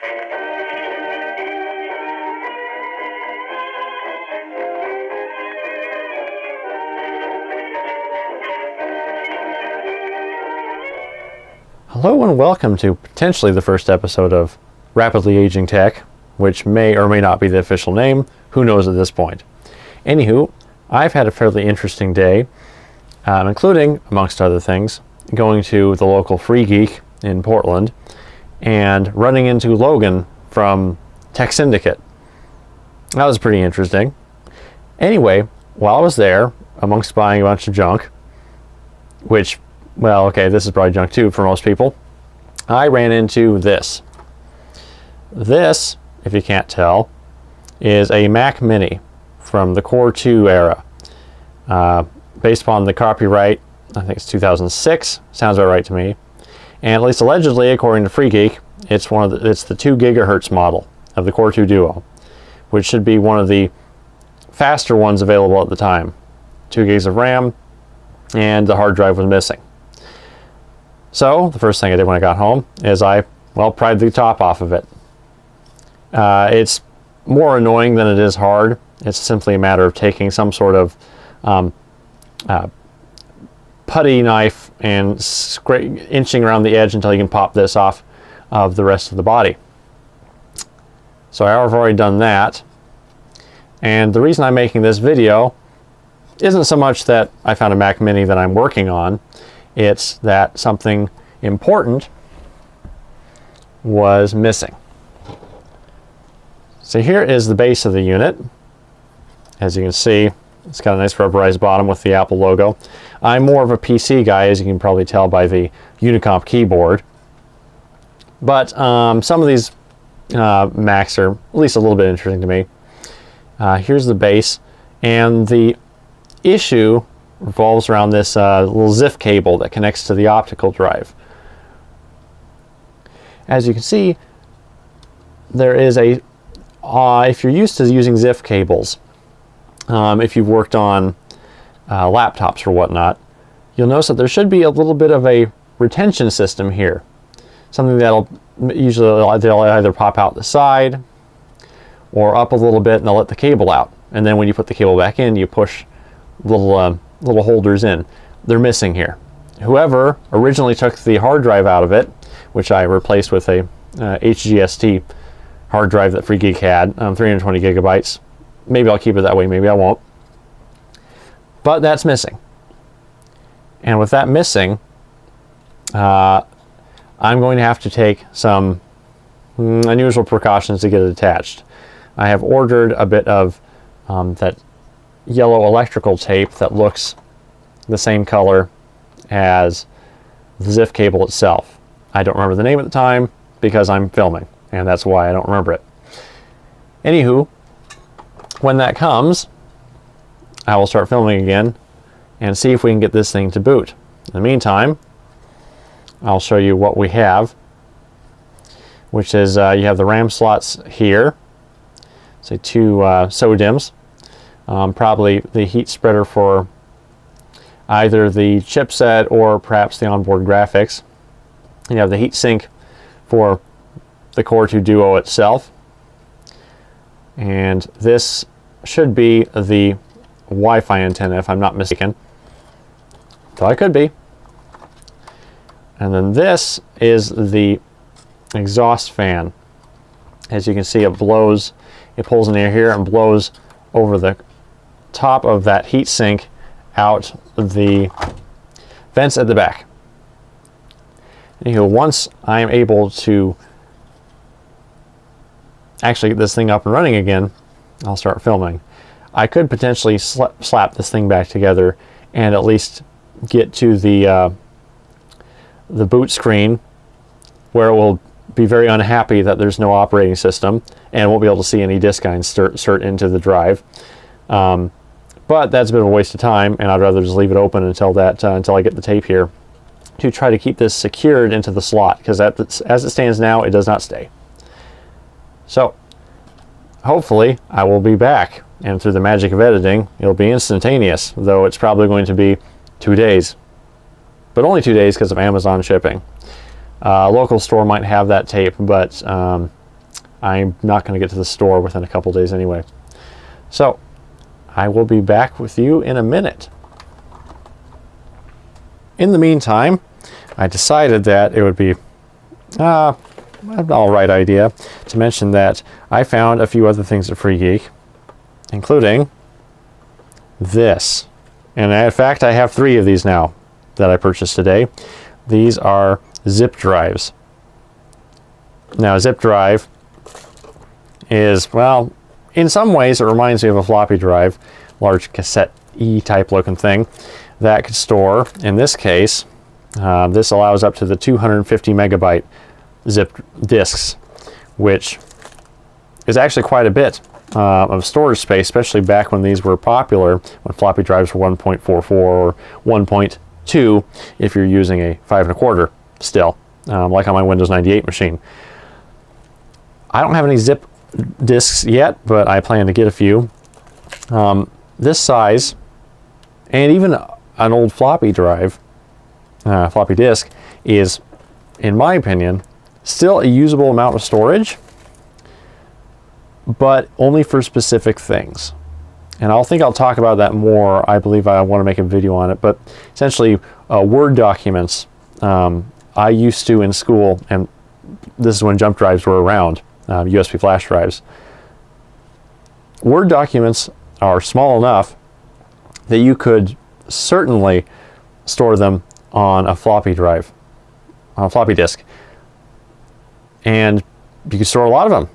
Hello and welcome to potentially the first episode of Rapidly Aging Tech, which may or may not be the official name. Who knows at this point? Anywho, I've had a fairly interesting day, including, amongst other things, going to the local Free Geek in Portland and running into Logan from Tech Syndicate. That was pretty interesting. Anyway, while I was there, amongst buying a bunch of junk, which, well, okay, this is probably junk too for most people, I ran into this. This, if you can't tell, is a Mac Mini from the Core 2 era. Based upon the copyright, I think it's 2006, sounds about right to me. And at least allegedly, according to Free Geek, it's the 2 gigahertz model of the Core 2 Duo, which should be one of the faster ones available at the time. 2 gigs of RAM, and the hard drive was missing. So the first thing I did when I got home is I pried the top off of it. It's more annoying than it is hard. It's simply a matter of taking some sort of putty knife and inching around the edge until you can pop this off of the rest of the body. So I've already done that. And the reason I'm making this video isn't so much that I found a Mac Mini that I'm working on. It's that something important was missing. So here is the base of the unit. As you can see, it's got a nice rubberized bottom with the Apple logo. I'm more of a PC guy, as you can probably tell by the Unicomp keyboard. But some of these Macs are at least a little bit interesting to me. Here's the base, and the issue revolves around this little ZIF cable that connects to the optical drive. As you can see, there is a if you're used to using ZIF cables, if you've worked on laptops or whatnot, you'll notice that there should be a little bit of a retention system here. Something that'll usually they'll either pop out the side or up a little bit and they'll let the cable out. And then when you put the cable back in, you push little holders in. They're missing here. Whoever originally took the hard drive out of it, which I replaced with a HGST hard drive that Free Geek had, 320 gigabytes. Maybe I'll keep it that way, maybe I won't. But that's missing. And with that missing, I'm going to have to take some unusual precautions to get it attached. I have ordered a bit of that yellow electrical tape that looks the same color as the ZIF cable itself. I don't remember the name at the time because I'm filming, and that's why I don't remember it. Anywho, when that comes, I will start filming again and see if we can get this thing to boot. In the meantime, I'll show you what we have, which is you have the RAM slots here, say 2 SODIMMs. Probably the heat spreader for either the chipset or perhaps the onboard graphics. You have the heat sink for the Core 2 Duo itself. And this should be the Wi-Fi antenna, if I'm not mistaken. So I could be. And then this is the exhaust fan. As you can see, it blows, it pulls in air here and blows over the top of that heat sink out the vents at the back. Anyway, once I'm able to actually get this thing up and running again, I'll start filming. I could potentially slap this thing back together and at least get to the boot screen, where it will be very unhappy that there's no operating system and won't be able to see any disk insert into the drive. But that's a bit of a waste of time, and I'd rather just leave it open until until I get the tape here to try to keep this secured into the slot, because as it stands now, it does not stay. So hopefully I will be back, and through the magic of editing, it'll be instantaneous, though it's probably going to be 2 days. But only 2 days because of Amazon shipping. A local store might have that tape, but I'm not going to get to the store within a couple days anyway. So I will be back with you in a minute. In the meantime, I decided that it would be an alright idea to mention that I found a few other things at Free Geek, including this. And in fact, I have 3 of these now that I purchased today. These are zip drives. Now, a zip drive is, well, in some ways it reminds me of a floppy drive, large cassette-y type looking thing that could store, in this case, this allows up to the 250 megabyte zip disks, which is actually quite a bit of storage space, especially back when these were popular, when floppy drives were 1.44 or 1.2 if you're using a 5 1/4 still, like on my Windows 98 machine. I don't have any zip disks yet, but I plan to get a few. This size, and even an old floppy drive, floppy disk, is, in my opinion, still a usable amount of storage, but only for specific things. And I'll talk about that more. I believe I want to make a video on it, but essentially Word documents, I used to in school, and this is when jump drives were around, USB flash drives. Word documents are small enough that you could certainly store them on a floppy drive, on a floppy disk. And you could store a lot of them,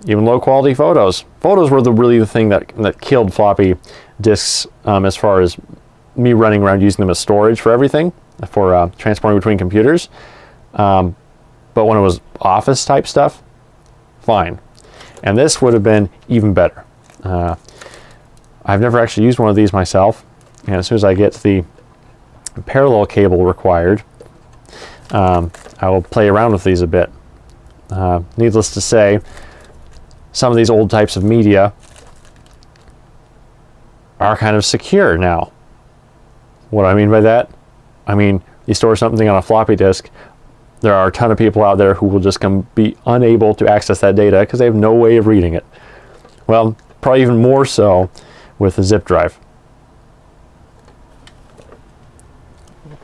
even low quality photos. Photos were really the thing that killed floppy disks, as far as me running around using them as storage for everything, for transporting between computers. But when it was office type stuff, fine. And this would have been even better. I've never actually used one of these myself, and as soon as I get the parallel cable required, I will play around with these a bit. Needless to say, some of these old types of media are kind of secure now. What do I mean by that? I mean, you store something on a floppy disk, there are a ton of people out there who will just be unable to access that data because they have no way of reading it. Well, probably even more so with a zip drive.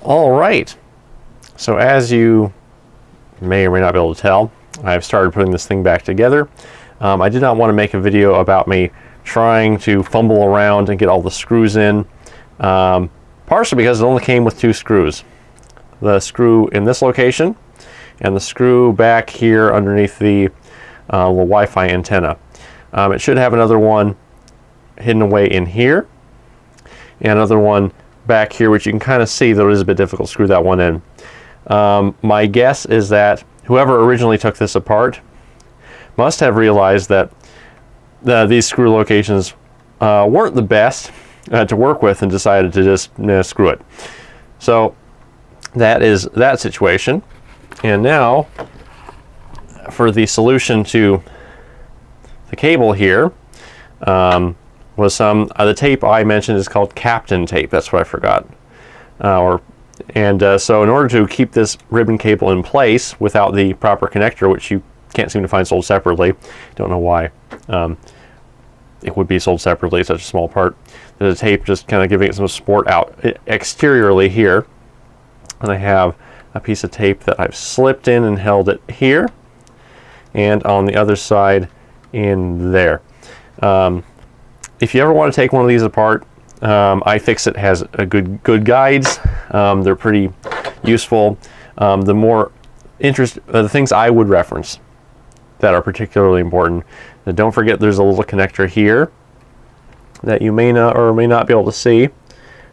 All right. So as you may or may not be able to tell, I've started putting this thing back together. I did not want to make a video about me trying to fumble around and get all the screws in, partially because it only came with 2 screws. The screw in this location and the screw back here underneath the little Wi-Fi antenna. It should have another one hidden away in here and another one back here, which you can kind of see, though it is a bit difficult to screw that one in. My guess is that whoever originally took this apart must have realized that these screw locations weren't the best to work with and decided to just screw it. So that is that situation. And now for the solution to the cable here, was the tape I mentioned is called Captain tape. That's what I forgot. So in order to keep this ribbon cable in place without the proper connector, which you can't seem to find sold separately, don't know why it would be sold separately, such a small part, there's a tape just kind of giving it some support out exteriorly here. And I have a piece of tape that I've slipped in and held it here, and on the other side in there. If you ever want to take one of these apart, iFixit has a good guides. They're pretty useful. The things I would reference that are particularly important. Now, don't forget there's a little connector here that you may not or may not be able to see,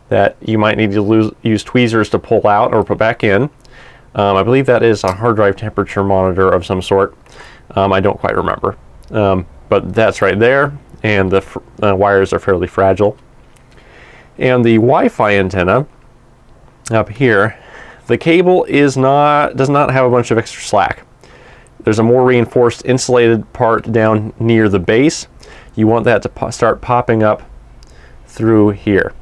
that you might need to use tweezers to pull out or put back in. I believe that is a hard drive temperature monitor of some sort. I don't quite remember. But that's right there, and the wires are fairly fragile. And the Wi-Fi antenna up here, the cable does not have a bunch of extra slack. There's a more reinforced insulated part down near the base. You want that to start popping up through here.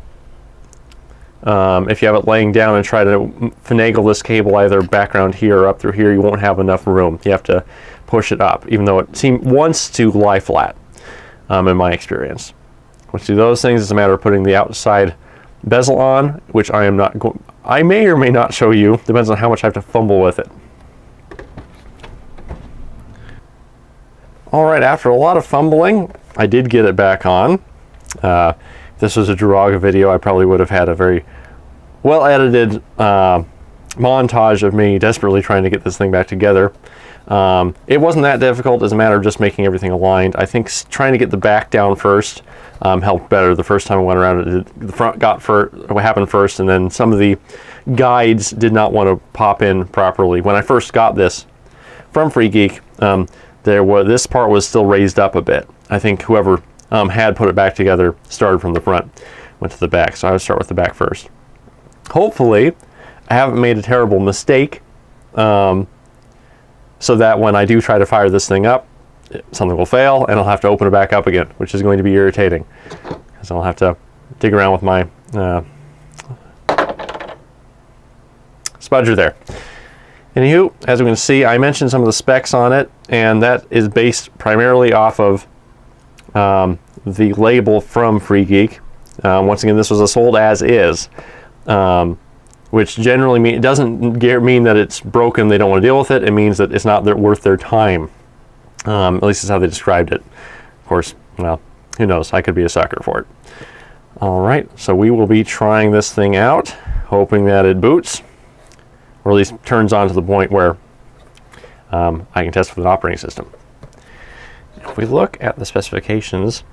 If you have it laying down and try to finagle this cable either back around here or up through here, you won't have enough room. You have to push it up, even though it wants to lie flat, in my experience. Once you do those things, it's a matter of putting the outside bezel on, which I am not going. I may or may not show you, depends on how much I have to fumble with it. All right, after a lot of fumbling, I did get it back on. If this was a Duraga video, I probably would have had a very well-edited montage of me desperately trying to get this thing back together. It wasn't that difficult. It's a matter of just making everything aligned. I think trying to get the back down first helped better. The first time I went around, the front got what happened first, and then some of the guides did not want to pop in properly. When I first got this from Free Geek, this part was still raised up a bit. I think whoever had put it back together started from the front, went to the back. So I would start with the back first. Hopefully, I haven't made a terrible mistake, so that when I do try to fire this thing up, something will fail and I'll have to open it back up again, which is going to be irritating, because I'll have to dig around with my spudger there. Anywho, as we can see, I mentioned some of the specs on it, and that is based primarily off of the label from Free Geek. Once again, this was a sold as is, which generally doesn't mean that it's broken, they don't want to deal with it. It means that it's not worth their time. At least that's how they described it. Of course, well, who knows? I could be a sucker for it. All right, so we will be trying this thing out, hoping that it boots, or at least turns on to the point where I can test with an operating system. If we look at the specifications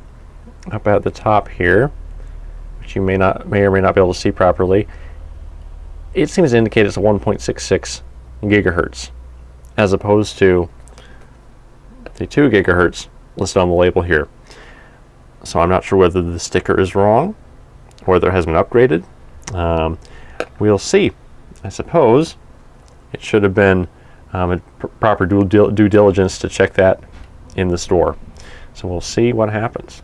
up at the top here, which you may or may not be able to see properly, it seems to indicate it's a 1.66 gigahertz, as opposed to the 2 gigahertz listed on the label here. So I'm not sure whether the sticker is wrong or whether it has been upgraded. We'll see. I suppose it should have been a proper due diligence to check that in the store. So we'll see what happens.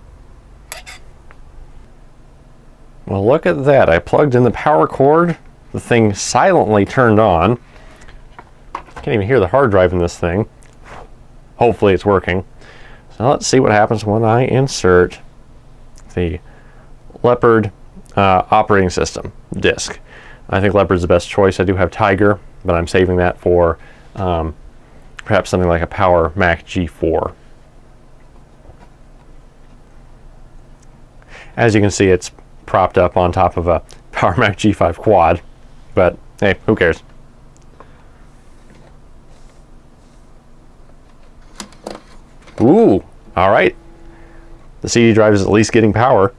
Well, look at that. I plugged in the power cord. The thing silently turned on. Can't even hear the hard drive in this thing. Hopefully it's working. So let's see what happens when I insert the Leopard operating system disk. I think Leopard's the best choice. I do have Tiger, but I'm saving that for perhaps something like a Power Mac G4. As you can see, it's propped up on top of a Power Mac G5 quad, but hey, who cares? Ooh, all right. The CD drive is at least getting power.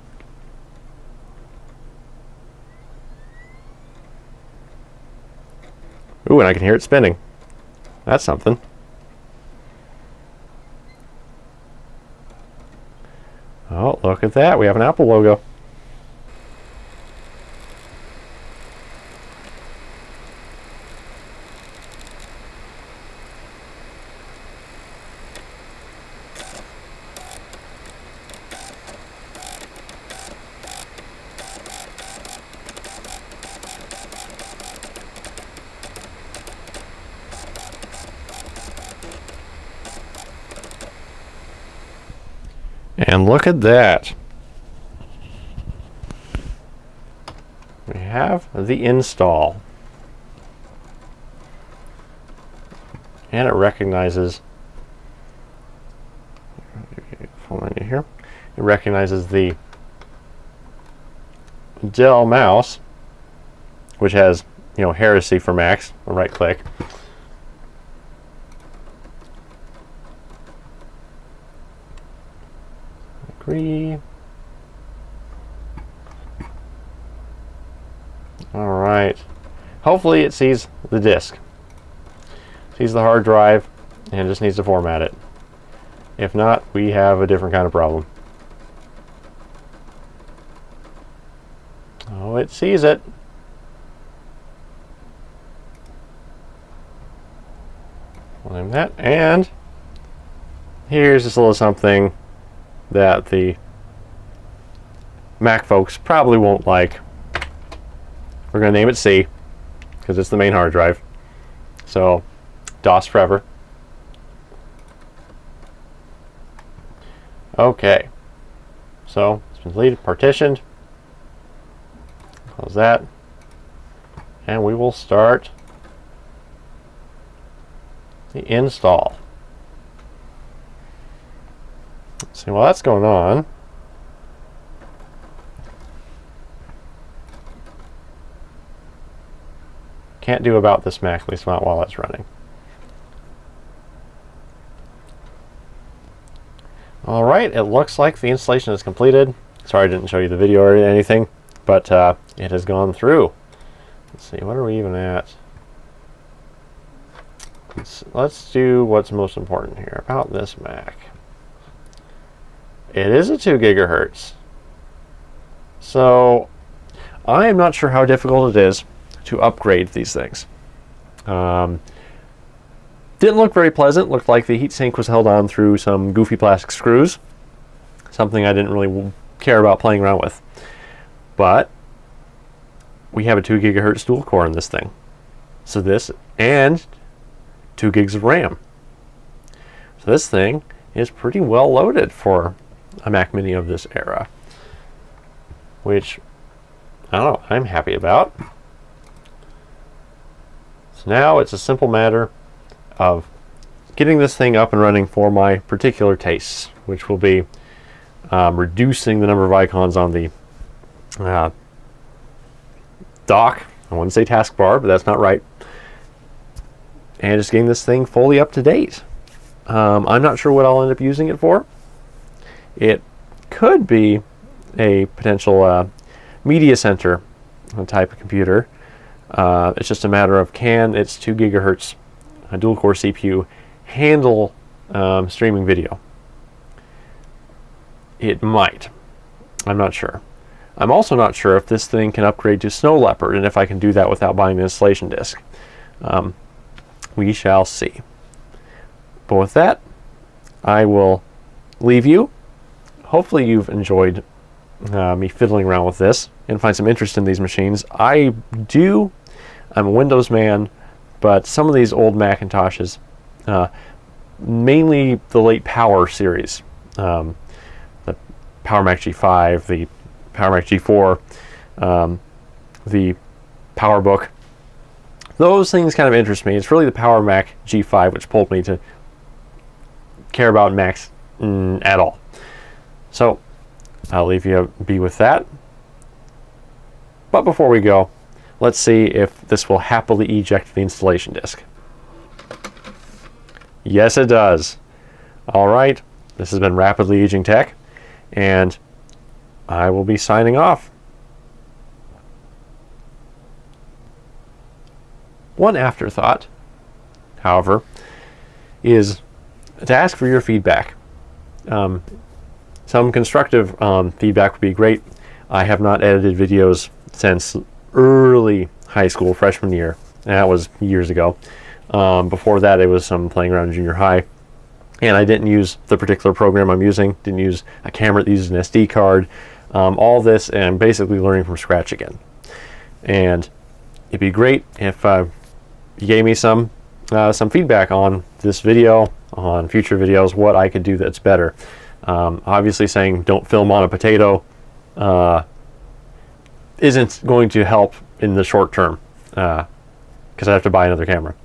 Ooh, and I can hear it spinning. That's something. Oh, look at that. We have an Apple logo. And look at that. We have the install. And it recognizes, here, it recognizes the Dell mouse, which has, heresy for Macs. I'll right click. All right. Hopefully it sees the disk, sees the hard drive, and just needs to format it. If not, we have a different kind of problem. Oh, it sees it. We'll name that. And here's this little something that the Mac folks probably won't like. We're going to name it C, because it's the main hard drive. So, DOS forever. Okay, so it's been deleted, partitioned. Close that, and we will start the install. Let's see, while that's going on, can't do about this Mac, at least not while it's running. Alright, it looks like the installation is completed. Sorry I didn't show you the video or anything, but it has gone through. Let's see, what are we even at? Let's do what's most important here about this Mac. It is a 2 gigahertz. So I am not sure how difficult it is to upgrade these things. Didn't look very pleasant. Looked like the heatsink was held on through some goofy plastic screws. Something I didn't really care about playing around with. But we have a 2 gigahertz dual core in this thing. So this, and 2 gigs of RAM. So this thing is pretty well loaded for a Mac Mini of this era. Which, I don't know, I'm happy about. So now it's a simple matter of getting this thing up and running for my particular tastes, which will be reducing the number of icons on the dock. I wouldn't say taskbar, but that's not right. And just getting this thing fully up to date. I'm not sure what I'll end up using it for. It could be a potential media center type of computer. It's just a matter of, can its 2 gigahertz dual core CPU handle streaming video? It might. I'm not sure. I'm also not sure if this thing can upgrade to Snow Leopard and if I can do that without buying the installation disk. We shall see. But with that, I will leave you. Hopefully you've enjoyed me fiddling around with this and find some interest in these machines. I do. I'm a Windows man, but some of these old Macintoshes, mainly the late Power series, the Power Mac G5, the Power Mac G4, the PowerBook, those things kind of interest me. It's really the Power Mac G5 which pulled me to care about Macs at all. So I'll leave you be with that. But before we go, let's see if this will happily eject the installation disk. Yes, it does. All right, this has been Rapidly Aging Tech, and I will be signing off. One afterthought, however, is to ask for your feedback. Some constructive feedback would be great. I have not edited videos since early high school, freshman year. And that was years ago. Before that, it was some playing around in junior high. And I didn't use the particular program I'm using. Didn't use a camera that uses an SD card. All this, and I'm basically learning from scratch again. And it'd be great if you gave me some feedback on this video, on future videos, what I could do that's better. Obviously saying don't film on a potato isn't going to help in the short term because I have to buy another camera.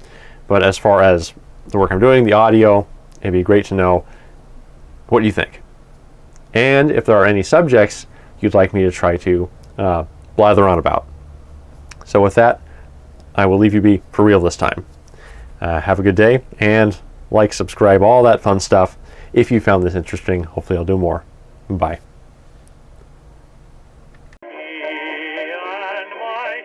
But as far as the work I'm doing, the audio, it'd be great to know what you think. And if there are any subjects you'd like me to try to blather on about. So with that, I will leave you be for real this time. Have a good day, and like, subscribe, all that fun stuff. If you found this interesting, hopefully I'll do more. Bye. Me and my